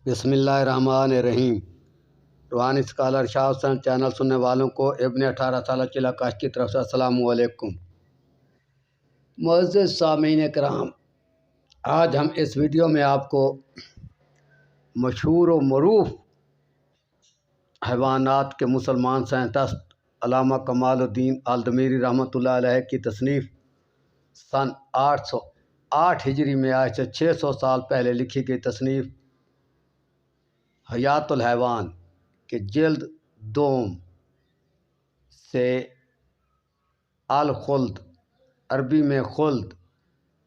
बिस्मिल्लाहिर्रहमानिर्रहीम। रूहानी scholar Shah Hussain channel सुनने वालों को इब्न 18 साल चिला काश की तरफ से अस्सलामु अलैकुम। मुअज़्ज़िज़ सामीन कराम, आज हम इस वीडियो में आपको मशहूर व मरूफ हैवानात के मुसलमान साइंटिस्ट अल्लामा कमालुद्दीन अल-दमीरी रहमतुल्लाह अलैह की तसनीफ़ सन 808 हिजरी में आज से 600 साल पहले लिखी गई तसनीफ़ हयातुल हैवान के जिल्द दोम से अल खुल्द, अरबी में खुल्द,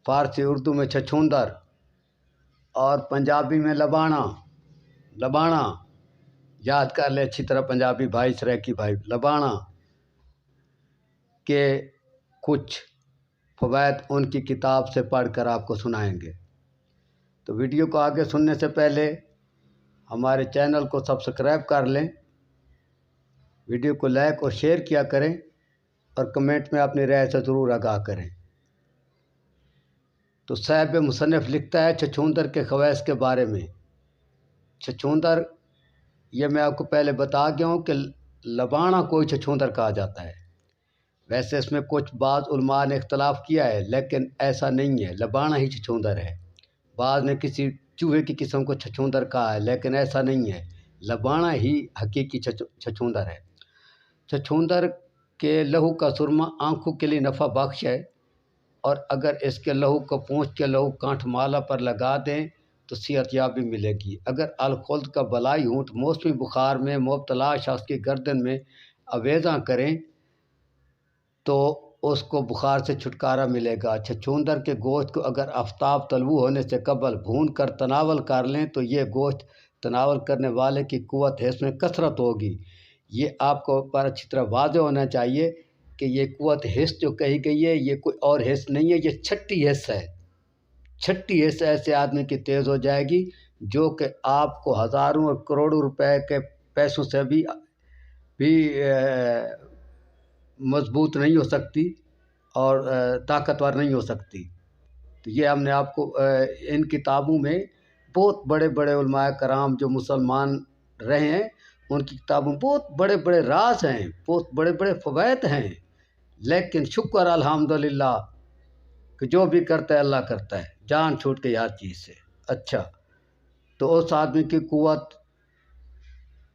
फ़ारसी उर्दू में छछूंदर और पंजाबी में लबाना याद कर ले अच्छी तरह पंजाबी भाई सरेकी भाई। लबाना के कुछ फ़वाइद उनकी किताब से पढ़कर आपको सुनाएंगे। तो वीडियो को आगे सुनने से पहले हमारे चैनल को सब्सक्राइब कर लें, वीडियो को लाइक और शेयर किया करें और कमेंट में अपनी राय से ज़रूर आगाह करें। तो साहिब मुसन्निफ़ लिखता है छछूंदर के ख़वाइस के बारे में। छछूंदर, ये मैं आपको पहले बता गया हूँ कि लबाना कोई छछूंदर कहा जाता है। वैसे इसमें कुछ बाज़ उलमा ने इख्तलाफ किया है, लेकिन ऐसा नहीं है, लबाना ही छछूंदर है। बाज़ ने किसी चूहे की किस्म को छछूंदर कहा है, लेकिन ऐसा नहीं है, लबाना ही हकीकी छछूंदर है। छछूंदर के लहू का सुरमा आँखों के लिए नफ़ा बख्श है, और अगर इसके लहू को पूँछ के लहू कांठ माला पर लगा दें तो सेहतयाबी मिलेगी। अगर अलखुल्द का बलाई ऊँट मौसमी बुखार में मुब्तला शख्स की गर्दन में आवेज़ा करें तो उसको बुखार से छुटकारा मिलेगा। छछूंदर के गोश्त को अगर आफ्ताब तलवू होने से कबल भून कर तनावल कर लें तो ये गोश्त तनावल करने वाले की कुव्वत हिस्स में कसरत होगी। ये आपको पर अच्छी तरह वाज़ेह होना चाहिए कि ये कुव्वत हिस्स जो कही गई है ये कोई और हिस्स नहीं है, ये छठी हिस्स है। छठी हिस्स ऐसे आदमी की तेज़ हो जाएगी जो कि आपको हज़ारों और करोड़ों रुपए के पैसों से भी मजबूत नहीं हो सकती और ताकतवर नहीं हो सकती। तो ये हमने आपको इन किताबों में बहुत बड़े बड़े उलमाए कराम जो मुसलमान रहे हैं उनकी किताबों में बहुत बड़े बड़े राज हैं, बहुत बड़े बड़े फ़वाइद हैं। लेकिन शुक्र अल्हम्दुलिल्लाह कि जो भी करता है अल्लाह करता है, जान छूट गई हर चीज़ से। अच्छा, तो उस आदमी की कुव्वत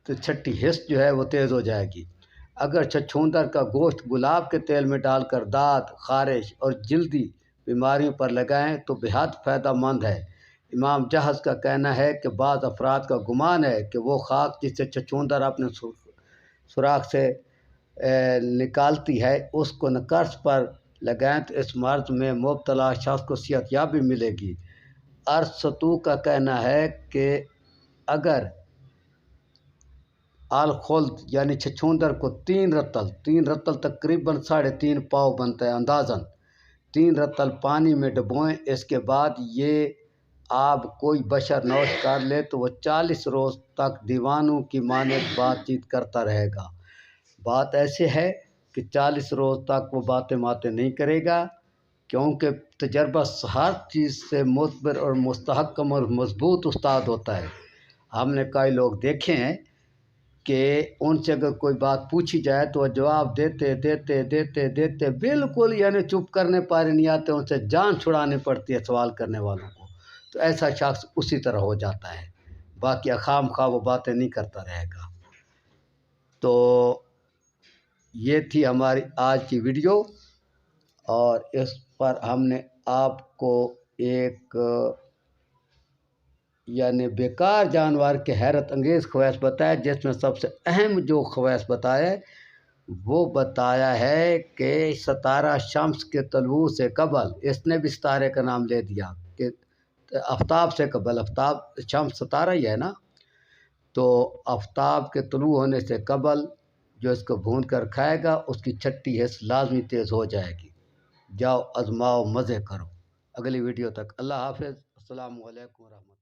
तो छठी हिस्स जो है वो तेज़ हो जाएगी। अगर छछूंदर का गोश्त गुलाब के तेल में डालकर दाद, ख़ारिश और जल्दी बीमारियों पर लगाएं तो बेहद फ़ायदेमंद है। इमाम जहाज़ का कहना है कि बाज़ अफराद का गुमान है कि वो खाक जिससे छछूंदर अपने सुराख से निकालती है उसको नकर्स पर लगाएं तो इस मर्ज़ में मुब्तला शख्स को सेहतयाबी मिलेगी। अरस्तू का कहना है कि अगर अलखुल्द यानी छछूंदर को तीन रत्तल तकरीबन 3.5 पाव बनता है अंदाज़न, 3 रत्तल पानी में डुबोएं। इसके बाद ये आब कोई बशर नौश कर ले तो वह 40 रोज़ तक दीवानों की मानद बातचीत करता रहेगा। बात ऐसे है कि 40 रोज़ तक वो बातें नहीं करेगा, क्योंकि तजर्बा हर चीज़ से मुतबर और मुस्तहकम और मजबूत उस्ताद होता है। हमने कई लोग देखे हैं कि उनसे अगर कोई बात पूछी जाए तो वह जवाब देते बिल्कुल यानी चुप करने पर नहीं आते, उनसे जान छुड़ानी पड़ती है सवाल करने वालों को। तो ऐसा शख्स उसी तरह हो जाता है, बाकी खाम खा वो बातें नहीं करता रहेगा। तो ये थी हमारी आज की वीडियो, और इस पर हमने आपको एक यानी बेकार जानवर के हैरत अंगेज़ ख़वाइस बताया, जिसमें सबसे अहम जो ख़वाइस बताया वो बताया है कि सितारा शम्स के तलवू से कबल, इसने भी सितारे का नाम ले दिया कि आफ्ताब से कबल, आफ्ताब शम्स सितारा ही है ना, तो आफ्ताब के तलू होने से कबल जो इसको भून कर खाएगा उसकी छठी हिस्स लाजमी तेज़ हो जाएगी। जाओ आजमाओ, मज़े करो। अगली वीडियो तक अल्लाह हाफ़िज़। अस्सलामु अलैकुम।